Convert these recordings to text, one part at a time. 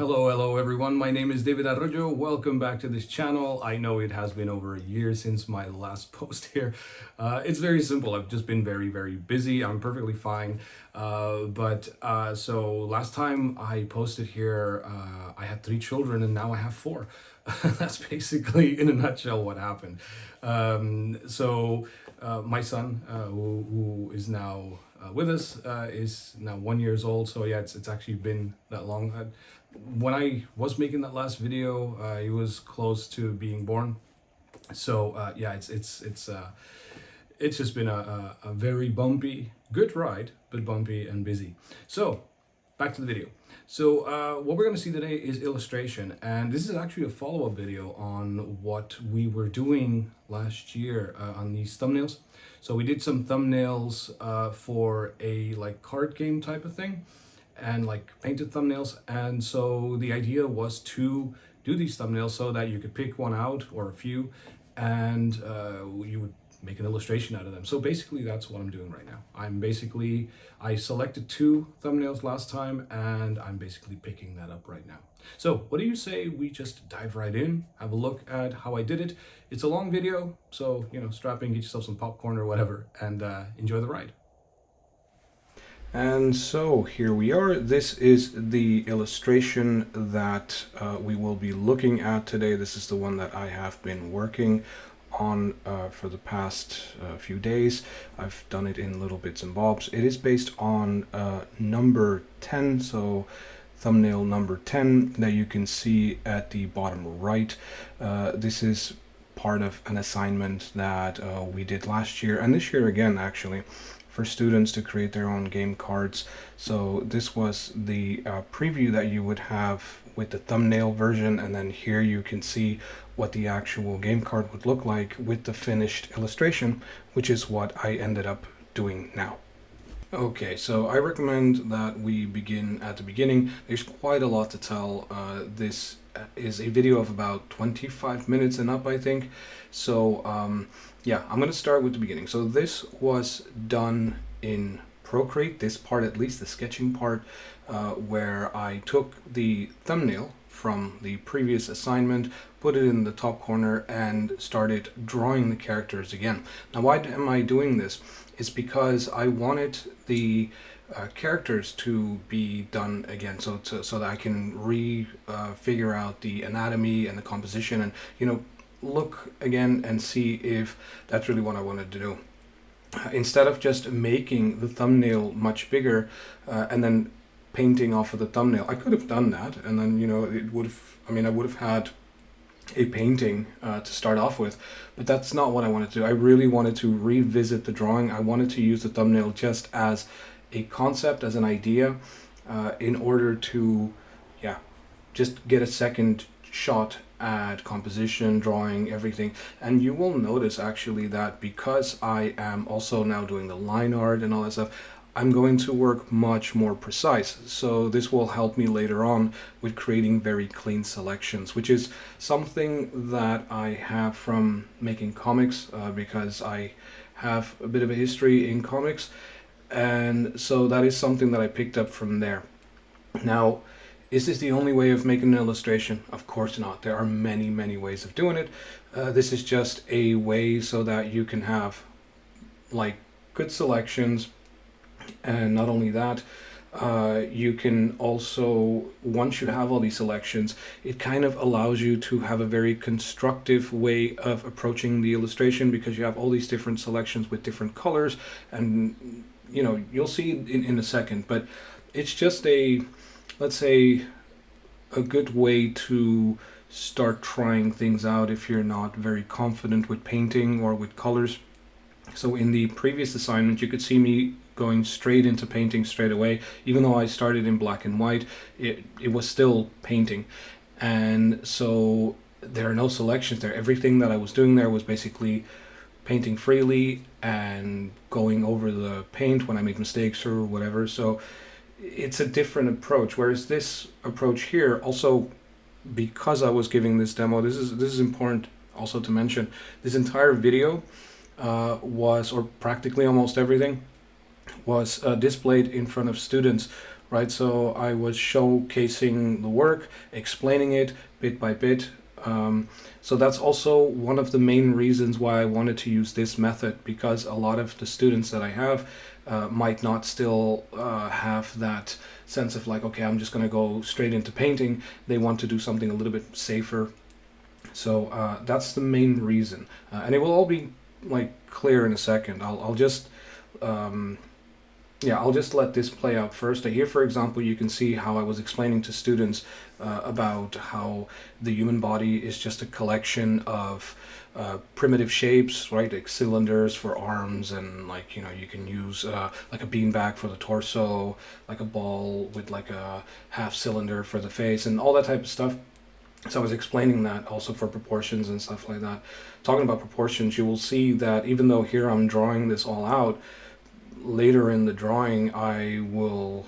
Hello everyone. My name is David Arroyo. Welcome back to this channel. I know it has been over a year since my last post here. It's very simple. I've just been very busy. I'm perfectly fine. So last time I posted here, I had 3 children and now I have 4. That's basically in a nutshell what happened. My son, who is now with us, is now 1 years old. So yeah, it's actually been that long. When I was making that last video, he was close to being born. So yeah, it's just been a very bumpy, good ride, but bumpy and busy. So back to the video. So what we're going to see today is illustration, and this is actually a follow-up video on what we were doing last year on these thumbnails. So we did some thumbnails for a card game type of thing, and painted thumbnails. And so the idea was to do these thumbnails so that you could pick one out or a few, and you would make an illustration out of them. So basically that's what I'm doing right now. I selected 2 thumbnails last time, and I'm basically picking that up right now. So what do you say we just dive right in, have a look at how I did it. It's a long video, so strap in, get yourself some popcorn or whatever, and enjoy the ride. And so here we are. This is the illustration that we will be looking at today. This is the one that I have been working on for the past few days. I've done it in little bits and bobs. It is based on number 10, so thumbnail number 10 that you can see at the bottom right. This is part of an assignment that we did last year and this year again, actually, for students to create their own game cards. So this was the preview that you would have with the thumbnail version, and then here you can see what the actual game card would look like with the finished illustration, which is what I ended up doing now. Okay, so I recommend that we begin at the beginning. There's quite a lot to tell. This is a video of about 25 minutes and up, I think. So yeah, I'm going to start with the beginning. So this was done in Procreate, this part at least, the sketching part, where I took the thumbnail from the previous assignment, put it in the top corner, and started drawing the characters again. Now, why am I doing this? It's because I wanted the characters to be done again, so that I can figure out the anatomy and the composition, and look again and see if that's really what I wanted to do. Instead of just making the thumbnail much bigger and then painting off of the thumbnail, I could have done that, and then it would have. I would have had a painting to start off with, but that's not what I wanted to do. I really wanted to revisit the drawing. I wanted to use the thumbnail just as a concept, as an idea, in order to, just get a second shot at composition, drawing, everything. And you will notice actually that because I am also now doing the line art and all that stuff, I'm going to work much more precise. So this will help me later on with creating very clean selections, which is something that I have from making comics, because I have a bit of a history in comics. And so that is something that I picked up from there. Now, is this the only way of making an illustration? Of course not. There are many ways of doing it. This is just a way so that you can have good selections. And not only that, you can also, once you have all these selections, it kind of allows you to have a very constructive way of approaching the illustration, because you have all these different selections with different colors, and you'll see in a second, but it's just let's say, a good way to start trying things out if you're not very confident with painting or with colors. So in the previous assignment, you could see me going straight into painting straight away. Even though I started in black and white, it was still painting. And so there are no selections there. Everything that I was doing there was basically painting freely and going over the paint when I made mistakes or whatever. So it's a different approach. Whereas this approach here, also because I was giving this demo, this is important also to mention, this entire video was, or practically almost everything, was displayed in front of students right? So I was showcasing the work, explaining it bit by bit. So that's also one of the main reasons why I wanted to use this method, because a lot of the students that I have might not still have that sense of like, okay, I'm just going to go straight into painting. They want to do something a little bit safer. So that's the main reason, and it will all be like clear in a second. I'll just yeah, I'll just let this play out first. Here, for example, you can see how I was explaining to students about how the human body is just a collection of primitive shapes, right? Like cylinders for arms, and like, you know, you can use like a beanbag for the torso, like a ball with like a half cylinder for the face, and all that type of stuff. So I was explaining that also for proportions and stuff like that. Talking about proportions, you will see that even though here I'm drawing this all out, later in the drawing I will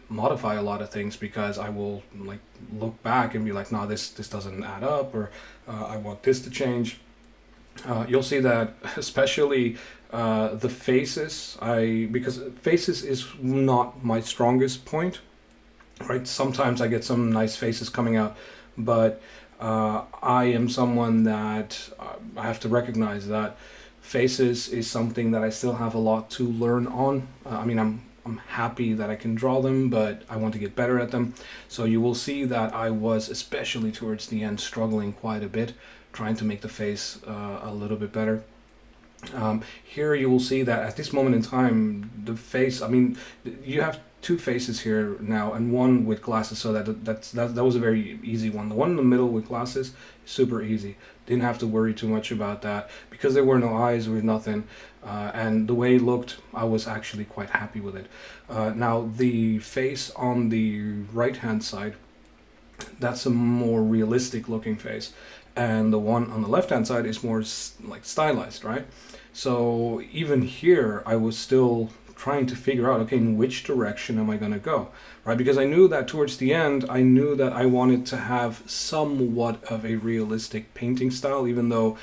modify a lot of things, because I will like look back and be like, no, this doesn't add up, or I want this to change. You'll see that especially the faces, because faces is not my strongest point, right? Sometimes I get some nice faces coming out, but I am someone that I have to recognize that faces is something that I still have a lot to learn on. I mean, I'm happy that I can draw them, but I want to get better at them. So you will see that I was, especially towards the end, struggling quite a bit, trying to make the face a little bit better. Here you will see that at this moment in time, the face, I mean, you have two faces here now, and one with glasses, so that was a very easy one. The one in the middle with glasses, super easy. Didn't have to worry too much about that, because there were no eyes or nothing, and the way it looked, I was actually quite happy with it. Now the face on the right hand side, that's a more realistic looking face, and the one on the left hand side is more like stylized, right? So even here I was still trying to figure out, okay, in which direction am I going to go, right? Because I knew that towards the end, I knew that I wanted to have somewhat of a realistic painting style, even though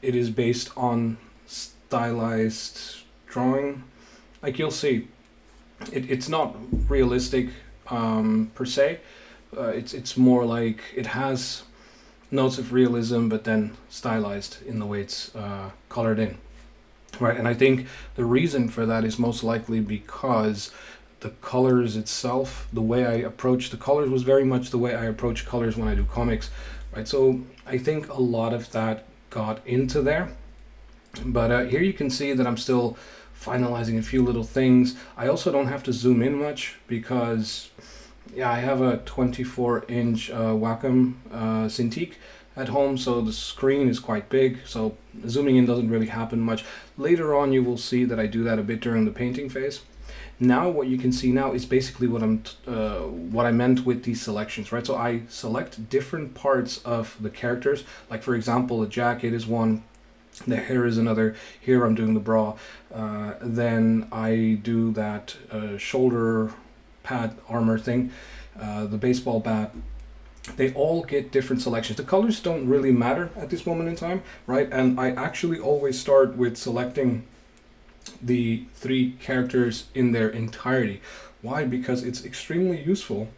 it is based on stylized drawing. Like you'll see, it's not realistic per se. It's more like it has notes of realism, but then stylized in the way it's colored in. Right, and I think the reason for that is most likely because the colors itself, the way I approach the colors was very much the way I approach colors when I do comics, right? So I think a lot of that got into there. But here you can see that I'm still finalizing a few little things. I also don't have to zoom in much because, yeah, I have a 24-inch Wacom Cintiq at home, so the screen is quite big, so zooming in doesn't really happen much. Later on you will see that I do that a bit during the painting phase. Now what you can see now is basically what I meant with these selections, right? So I select different parts of the characters, like for example the jacket is one, the hair is another. Here I'm doing the bra, then I do that shoulder pad armor thing, the baseball bat. They all get different selections. The colors don't really matter at this moment in time, right? And I actually always start with selecting the three characters in their entirety. Why? Because it's extremely useful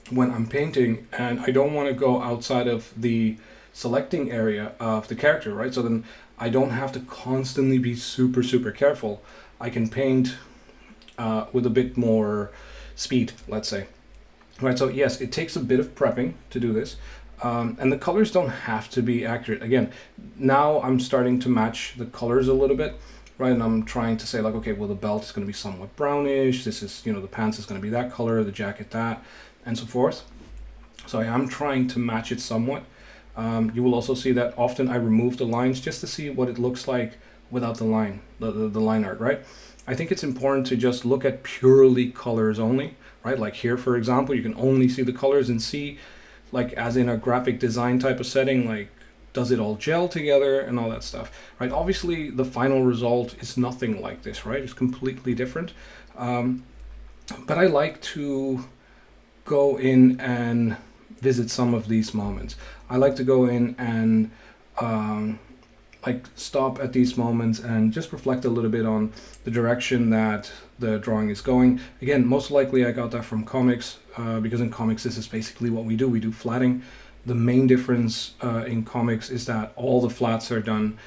when I'm painting and I don't want to go outside of the selecting area of the character, right? So then I don't have to constantly be super careful. I can paint with a bit more speed, let's say. Right, so yes, it takes a bit of prepping to do this, and the colors don't have to be accurate. Again, now I'm starting to match the colors a little bit, right, and I'm trying to say like, okay, well the belt is going to be somewhat brownish, this is, you know, the pants is going to be that color, the jacket that, and so forth. So I am trying to match it somewhat. You will also see that often I remove the lines just to see what it looks like without the line, the line art, right? I think it's important to just look at purely colors only, right? Like here, for example, you can only see the colors and see, like as in a graphic design type of setting, like does it all gel together and all that stuff, right? Obviously, the final result is nothing like this, right? It's completely different. But I like to go in and visit some of these moments. I like to go in and like stop at these moments and just reflect a little bit on the direction that the drawing is going. Again, most likely I got that from comics, because in comics this is basically what we do. We do flatting. The main difference in comics is that all the flats are done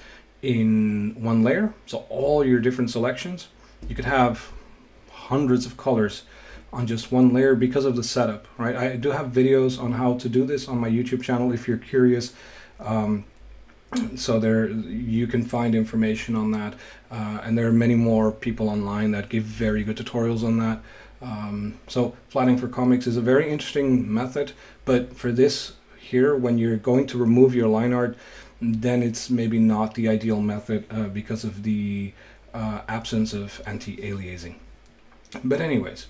in one layer. So all your different selections, you could have hundreds of colors on just one layer because of the setup, right? I do have videos on how to do this on my YouTube channel if you're curious. So there you can find information on that, and there are many more people online that give very good tutorials on that. So flatting for comics is a very interesting method, but for this here, when you're going to remove your line art, then it's maybe not the ideal method because of the absence of anti-aliasing. But anyways,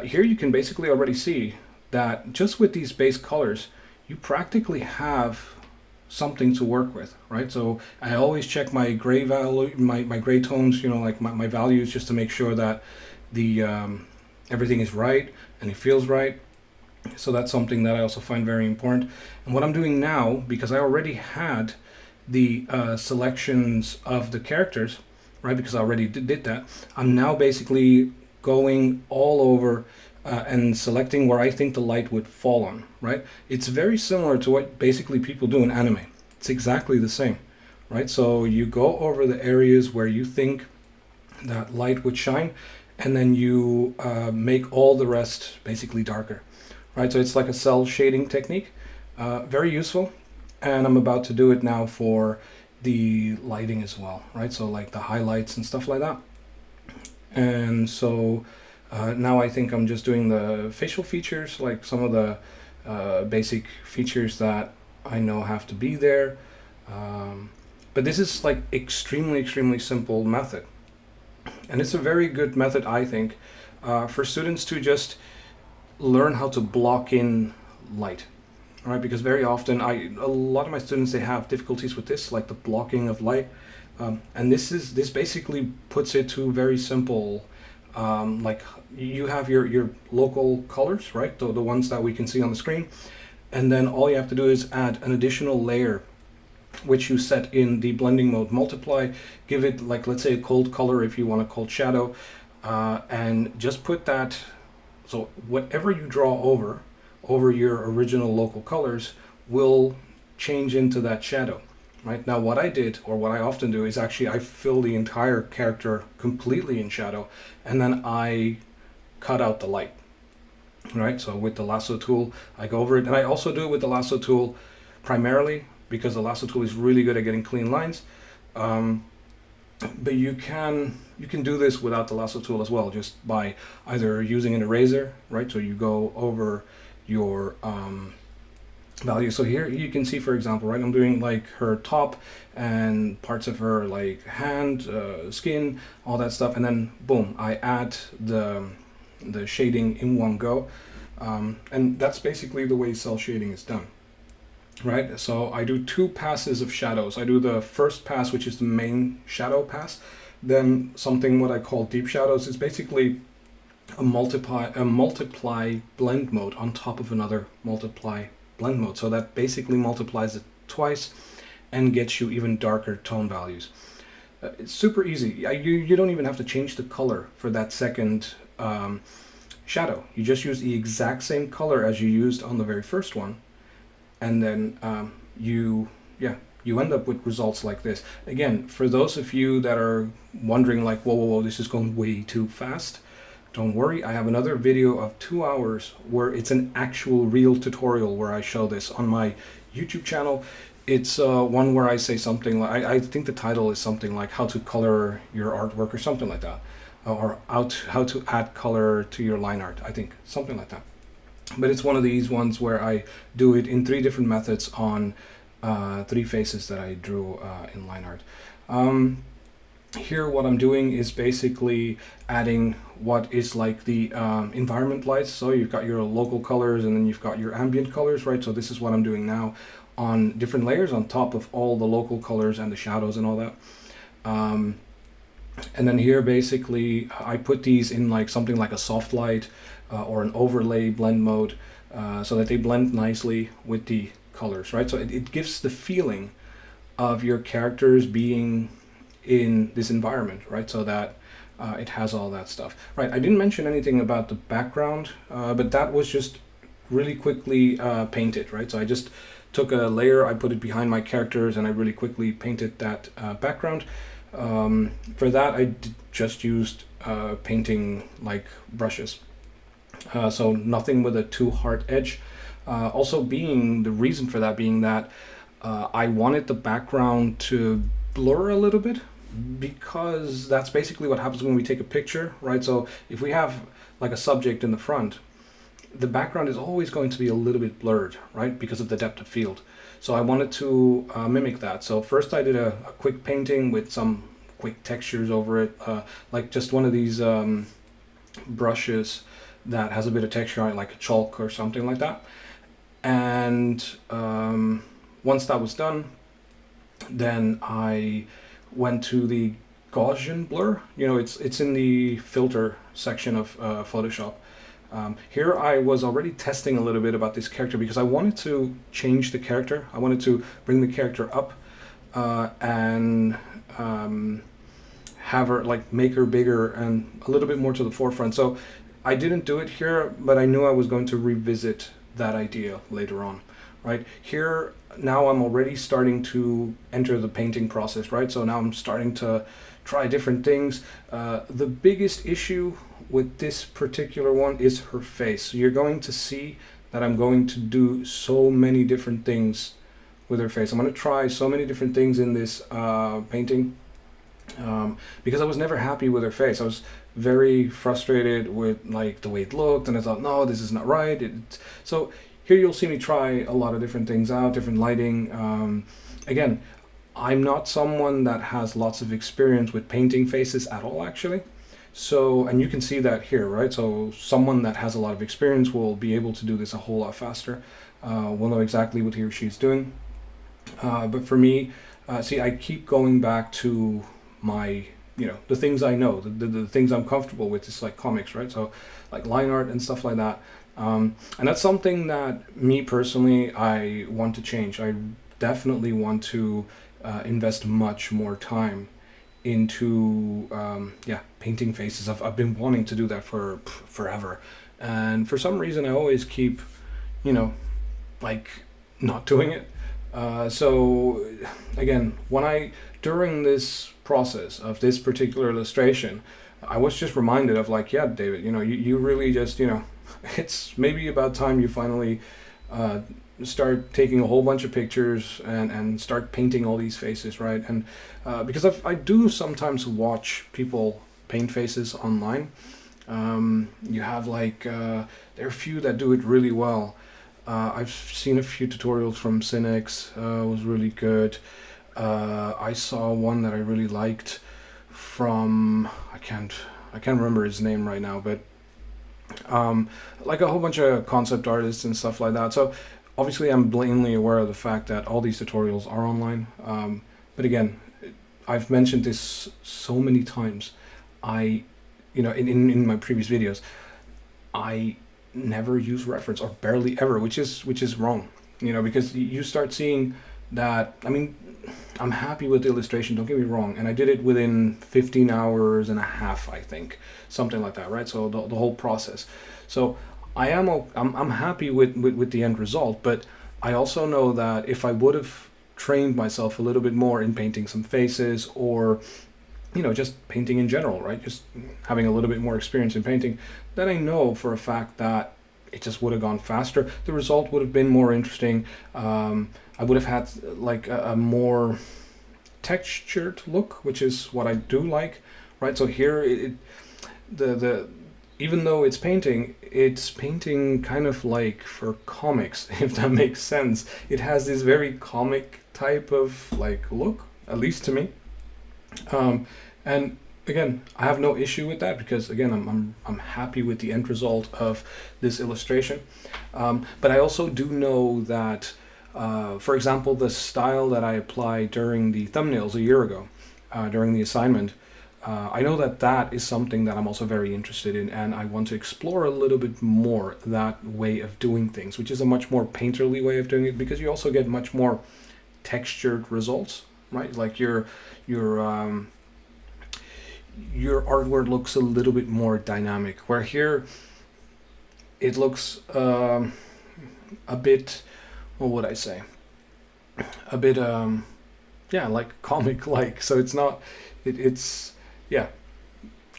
here you can basically already see that just with these base colors, you practically have something to work with, right? So I always check my gray value, my gray tones, you know, like my values, just to make sure that the everything is right and it feels right. So that's something that I also find very important. And what I'm doing now, because I already had the selections of the characters, right, because I already did that, I'm now basically going all over and selecting where I think the light would fall on, right? It's very similar to what basically people do in anime. It's exactly the same, right? So you go over the areas where you think that light would shine, and then you make all the rest basically darker, right? So it's like a cell shading technique, very useful. And I'm about to do it now for the lighting as well, right? So like the highlights and stuff like that. And so now I think I'm just doing the facial features, like some of the basic features that I know have to be there. But this is like extremely simple method. And it's a very good method, I think, for students to just learn how to block in light. Right, because very often a lot of my students, they have difficulties with this, like the blocking of light, and this basically puts it to very simple. Like you have your local colors, right, the ones that we can see on the screen, and then all you have to do is add an additional layer, which you set in the blending mode multiply. Give it, like, let's say a cold color if you want a cold shadow, and just put that. So whatever you draw over your original local colors will change into that shadow, right? Now what I did, or what I often do, is actually I fill the entire character completely in shadow, and then I cut out the light, right? So with the lasso tool, I go over it, and I also do it with the lasso tool primarily because the lasso tool is really good at getting clean lines. But you can do this without the lasso tool as well, just by either using an eraser, right? So you go over your value. So here you can see, for example, right, I'm doing like her top and parts of her like hand, skin, all that stuff, and then boom, I add the shading in one go, and that's basically the way cell shading is done, right? So I do 2 passes of shadows. I do the first pass, which is the main shadow pass, then something what I call deep shadows. Is basically a multiply blend mode on top of another multiply blend mode. So that basically multiplies it twice and gets you even darker tone values. It's super easy. You don't even have to change the color for that second shadow. You just use the exact same color as you used on the very first one, and then you end up with results like this. Again, for those of you that are wondering like, whoa, this is going way too fast, don't worry, I have another video of 2 hours where it's an actual real tutorial where I show this on my YouTube channel. It's one where I say something like, I think the title is something like how to color your artwork or something like that, or how to add color to your line art, I think, something like that. But it's one of these ones where I do it in 3 different methods on 3 faces that I drew in line art. Here what I'm doing is basically adding what is like the environment lights. So you've got your local colors and then you've got your ambient colors, right? So this is what I'm doing now on different layers on top of all the local colors and the shadows and all that. And then here basically I put these in like something like a soft light or an overlay blend mode, so that they blend nicely with the colors, right? So it gives the feeling of your characters being in this environment, right? So that it has all that stuff. Right, I didn't mention anything about the background, but that was just really quickly painted, right? So I just took a layer, I put it behind my characters, and I really quickly painted that background. For that, I just used painting like brushes. So nothing with a too hard edge. Also, being the reason for that being that I wanted the background to blur a little bit, because that's basically what happens when we take a picture, right? So if we have like a subject in the front, the background is always going to be a little bit blurred, right? Because of the depth of field. So I wanted to mimic that. So first I did a quick painting with some quick textures over it, like just one of these brushes that has a bit of texture on it, like a chalk or something like that. And once that was done, then I went to the Gaussian blur. You know, it's in the filter section of Photoshop. Here I was already testing a little bit about this character because I wanted to change the character. I wanted to bring the character up and have her, like, make her bigger and a little bit more to the forefront. So I didn't do it here, but I knew I was going to revisit that idea later on, right? Here, now I'm already starting to enter the painting process, right? So now I'm starting to try different things. The biggest issue with this particular one is her face. So you're going to see that I'm going to do so many different things with her face. I'm going to try so many different things in this painting because I was never happy with her face. I was very frustrated with like the way it looked, and I thought, no, this is not right. So here you'll see me try a lot of different things out, different lighting. Again, I'm not someone that has lots of experience with painting faces at all, actually. So, and you can see that here, right? So someone that has a lot of experience will be able to do this a whole lot faster. Will know exactly what he or she's doing. But for me, see, I keep going back to my, the things I know, the things I'm comfortable with. It's like comics, right? So like line art and stuff like that. And that's something that me personally, I want to change. I definitely want to invest much more time into painting faces. I've been wanting to do that for forever, and for some reason I always keep like not doing it. So again, during this process of this particular illustration, I was just reminded of like, yeah, David, you really just it's maybe about time you finally start taking a whole bunch of pictures and start painting all these faces, right? And because I do sometimes watch people paint faces online. You have like there are a few that do it really well. I've seen a few tutorials from Cinex. Was really good. I saw one that I really liked from I can't remember his name right now, but like a whole bunch of concept artists and stuff like that. So obviously I'm blatantly aware of the fact that all these tutorials are online. But again, I've mentioned this so many times. In my previous videos, I never use reference, or barely ever, which is wrong. Because you start seeing that. I mean, I'm happy with the illustration, don't get me wrong, and I did it within 15 hours and a half, I think, something like that, right? So the whole process. So I'm happy with the end result, but I also know that if I would have trained myself a little bit more in painting some faces, or just painting in general, right? Just having a little bit more experience in painting, then I know for a fact that it just would have gone faster. The result would have been more interesting. I would have had like a more textured look, which is what I do like, right? So here, even though it's painting kind of like for comics, if that makes sense. It has this very comic type of like look, at least to me. And again, I have no issue with that because again, I'm happy with the end result of this illustration. But I also do know that, for example, the style that I applied during the thumbnails a year ago, during the assignment, I know that is something that I'm also very interested in, and I want to explore a little bit more that way of doing things, which is a much more painterly way of doing it, because you also get much more textured results. right? Like your your artwork looks a little bit more dynamic. Where here it looks a bit, what would I say? A bit yeah, like comic like. So it's not it's yeah,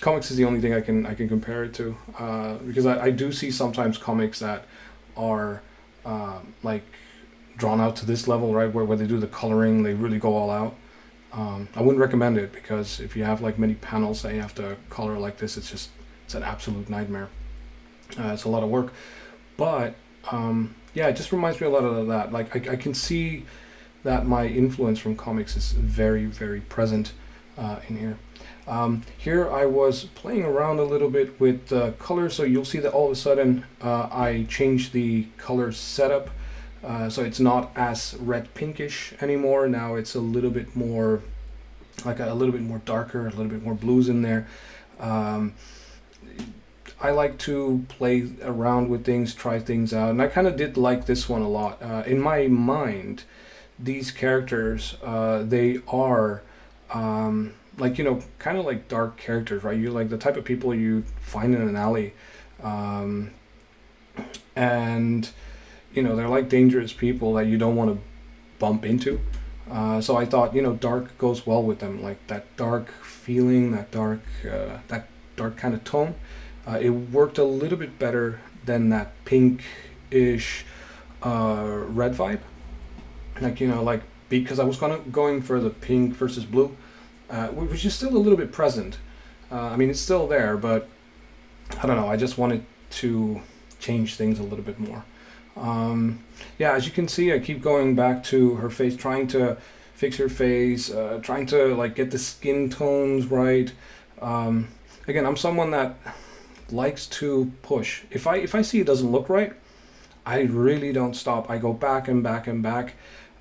comics is the only thing I can compare it to, because I do see sometimes comics that are like drawn out to this level, right, where they do the coloring, they really go all out. I wouldn't recommend it, because if you have like many panels that you have to color like this, it's an absolute nightmare. It's a lot of work, but yeah, it just reminds me a lot of that. Like I can see that my influence from comics is very, very present in here. Here I was playing around a little bit with colors, so you'll see that all of a sudden I changed the color setup, so it's not as red pinkish anymore. Now it's a little bit more, like a little bit more darker, a little bit more blues in there. I like to play around with things, try things out, and I kind of did like this one a lot. In my mind, these characters, they are like, you know, kind of like dark characters, right? You're like the type of people you find in an alley, and you know, they're like dangerous people that you don't want to bump into. So I thought, you know, dark goes well with them, like that dark feeling, that dark kind of tone. It worked a little bit better than that pink-ish red vibe. Like, you know, like, because I was going for the pink versus blue, which is still a little bit present. I mean, it's still there, but I don't know. I just wanted to change things a little bit more. Yeah, as you can see, I keep going back to her face, trying to fix her face, trying to like get the skin tones right. Again, I'm someone that likes to push. If I see it doesn't look right, I really don't stop. I go back and back and back.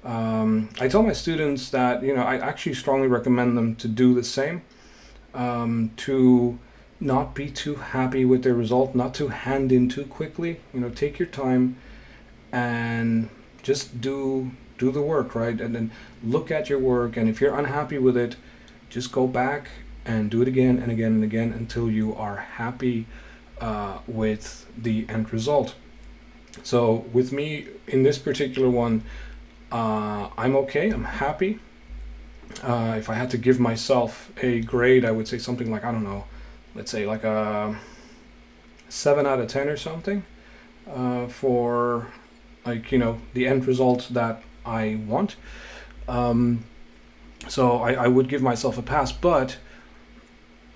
I tell my students that, you know, I actually strongly recommend them to do the same, to not be too happy with their result, not to hand in too quickly. You know, take your time and just do the work, right? And then look at your work, and if you're unhappy with it, just go back and do it again and again and again until you are happy with the end result. So with me in this particular one, I'm okay, I'm happy. If I had to give myself a grade, I would say something like, I don't know, let's say like a 7 out of 10 or something, for, like, you know, the end result that I want. So I would give myself a pass, but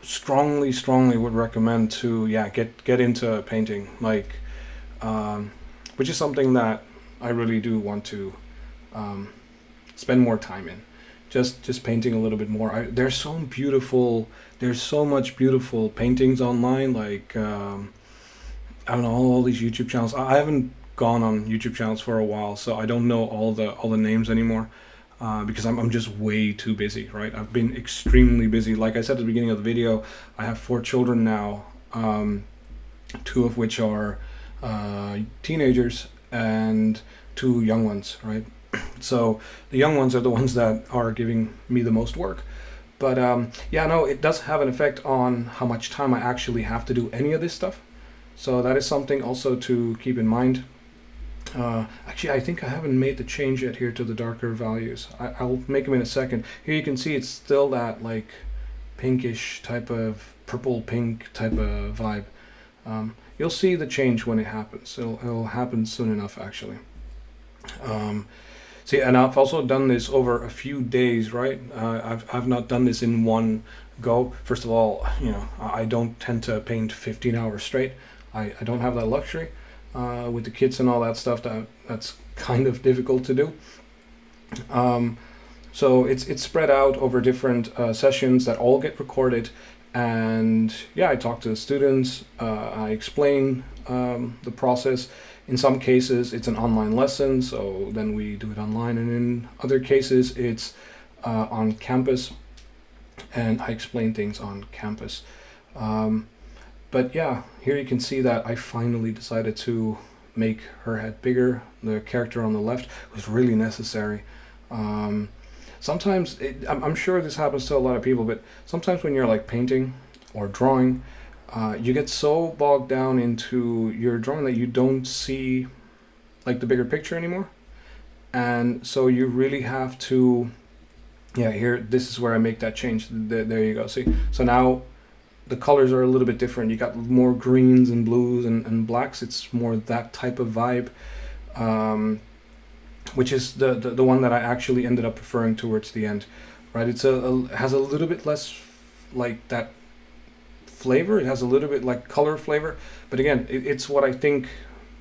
strongly would recommend to, yeah, get into painting, like, which is something that I really do want to spend more time in, just painting a little bit more. There's so much beautiful paintings online, like I don't know, all these YouTube channels. I haven't gone on YouTube channels for a while, so I don't know all the names anymore, because I'm just way too busy, right? I've been extremely busy. Like I said at the beginning of the video, I have 4 children now, 2 of which are teenagers and 2 young ones, right? So the young ones are the ones that are giving me the most work. But yeah, no, it does have an effect on how much time I actually have to do any of this stuff. So that is something also to keep in mind. Actually, I think I haven't made the change yet here to the darker values. I'll make them in a second. Here you can see it's still that like pinkish type of purple pink type of vibe. You'll see the change when it happens. It'll happen soon enough, actually. See, and I've also done this over a few days, right? I've not done this in one go. First of all, you know, I don't tend to paint 15 hours straight. I don't have that luxury. With the kids and all that stuff, that's kind of difficult to do. So it's spread out over different sessions that all get recorded. And yeah, I talk to the students, I explain the process. In some cases, it's an online lesson, so then we do it online. And in other cases, it's on campus, and I explain things on campus. But yeah, here you can see that I finally decided to make her head bigger. The character on the left was really necessary. sometimes I'm sure this happens to a lot of people, but sometimes when you're like painting or drawing, you get so bogged down into your drawing that you don't see like the bigger picture anymore, and so you really have to. Yeah, here, this is where I make that change. There you go. See, so now the colors are a little bit different. You got more greens and blues and blacks. It's more that type of vibe, which is the one that I actually ended up preferring towards the end. Right, it's has a little bit less like that flavor. It has a little bit like color flavor, but again, it's what I think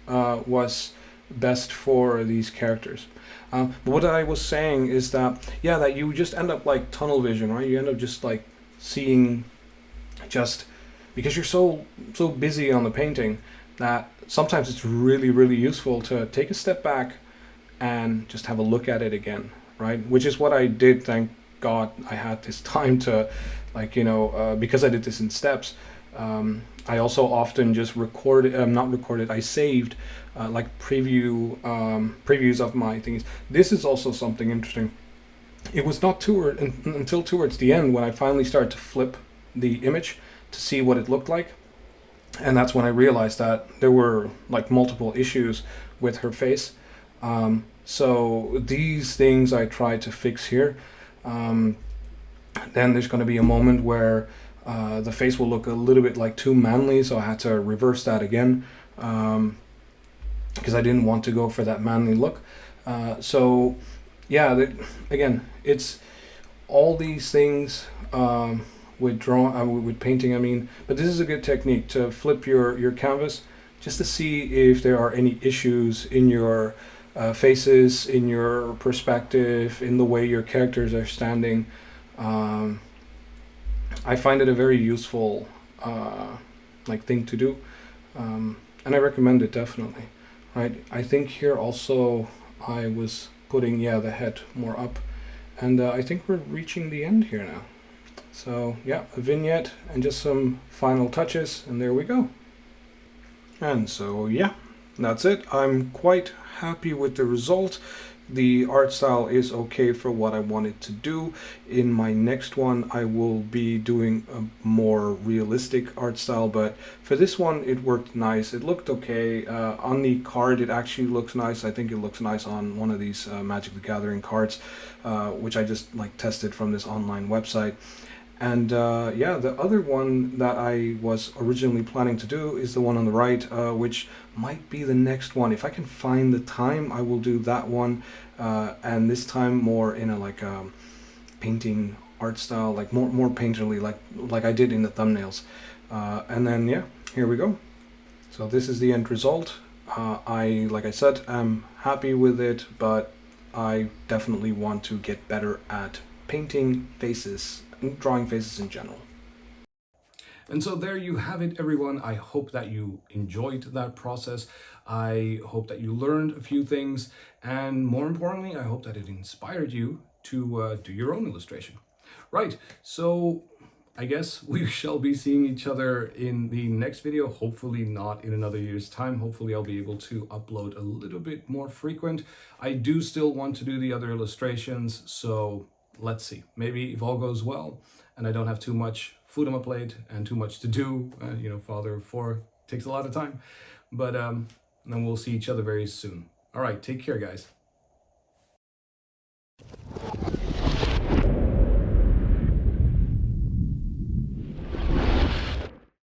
was best for these characters. But what I was saying is that, yeah, that you just end up like tunnel vision, right? You end up just like seeing, just because you're so busy on the painting, that sometimes it's really useful to take a step back and just have a look at it again, right? Which is what I did. Thank God I had this time to, like, because I did this in steps. I also often just not recorded, I saved like previews of my things. This is also something interesting. It was not until towards the end when I finally started to flip the image to see what it looked like. And that's when I realized that there were like multiple issues with her face. So these things I tried to fix here. Then there's going to be a moment where the face will look a little bit like too manly, so I had to reverse that again, because I didn't want to go for that manly look. So yeah, again, it's all these things with painting. I mean, but this is a good technique to flip your canvas just to see if there are any issues in your faces, in your perspective, in the way your characters are standing. I find it a very useful like thing to do, and I recommend it definitely. Right, I think here also I was putting the head more up, and I think we're reaching the end here now. So yeah, a vignette and just some final touches, and there we go. And so yeah, that's it. I'm quite happy with the result. The art style is okay for what I wanted to do. In my next one, I will be doing a more realistic art style, but for this one, it worked nice. It looked okay. On the card, it actually looks nice. I think it looks nice on one of these Magic the Gathering cards, which I just like tested from this online website. And yeah, the other one that I was originally planning to do is the one on the right, which might be the next one. If I can find the time, I will do that one, and this time more in a like painting art style, like more painterly, like I did in the thumbnails. And then yeah, here we go. So this is the end result. Like I said, I'm happy with it, but I definitely want to get better at painting faces, drawing faces in general. And so there you have it, everyone. I hope that you enjoyed that process. I hope that you learned a few things, and more importantly, I hope that it inspired you to do your own illustration. Right, so I guess we shall be seeing each other in the next video, hopefully not in another year's time. Hopefully I'll be able to upload a little bit more frequent. I do still want to do the other illustrations, so let's see. Maybe if all goes well and I don't have too much food on my plate and too much to do, father of four takes a lot of time, but then we'll see each other very soon. All right, take care, guys.